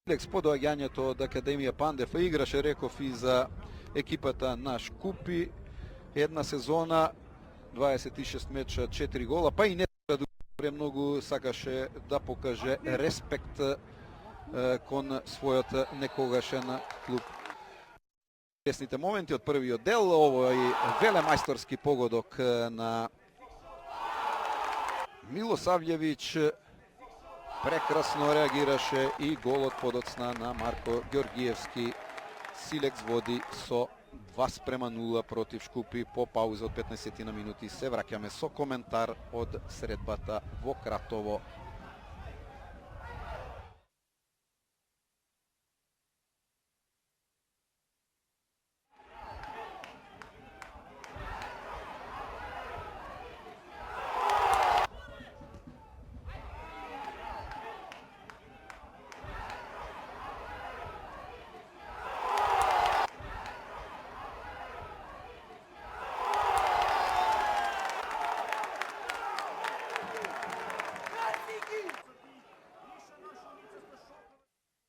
По доаѓањето од Академија Пандефа играше, реков, и за екипата на Шкупи. Една сезона, 26 меча, 4 гола, па и не премногу сакаше да покаже респект кон својот некогашен клуб. Интересните моменти од првиот дел, овој велемајсторски погодок на Милосављевиќ прекрасно реагираше и голот подоцна на Марко Ѓоргиевски. Силекс води со 2:0 против Шкупи по пауза од 15 на минути. Се враќаме со коментар од средбата во Кратово.